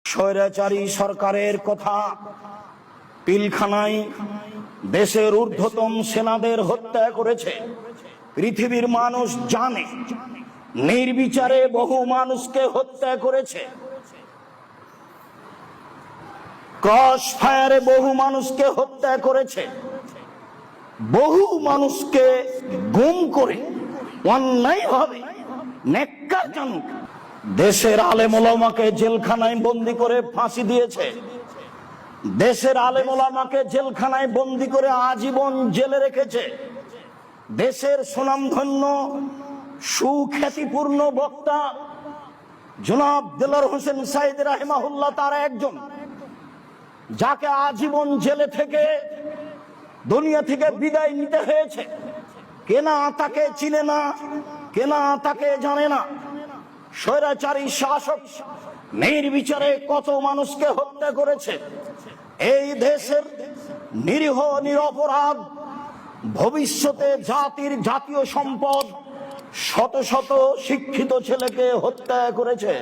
স্বৈরাচারী সরকারের কথা, পিলখানায় দেশের ঊর্ধ্বতন সেনাদের হত্যা করেছে। পৃথিবীর মানুষ জানে, নির্বিচারে বহু মানুষকে হত্যা করেছে। ক্রস ফায়ারে বহু মানুষকে হত্যা করেছে, বহু মানুষকে গুম করে অন্যায়ভাবে নেক্কারজনক দেশের আলেম ওলামাকে জেলখানায় বন্দী করে ফাঁসি দিয়েছে। দেশের আলেম ওলামাকে জেলখানায় বন্দী করে আজীবন জেলে রেখেছে। দেশের সুনামধন্য সুখ্যাতিপূর্ণ বক্তা জনাব দেলোয়ার হোসেন সাঈদ রাহিমাহুল্লাহ তার একজন, যাকে আজীবন জেলে থেকে দুনিয়া থেকে বিদায় নিতে হয়েছে। কেনা তাকে চিনে না, কেনা তাকে জানে না। স্বৈরাচারী শাসক নির্বিচারে কত মানুষকে হত্যা করেছে। এই দেশের নিরীহ নিরপরাধ ভবিষ্যতে জাতির জাতীয় সম্পদ শত শত শিক্ষিত ছেলেকে হত্যা করেছে।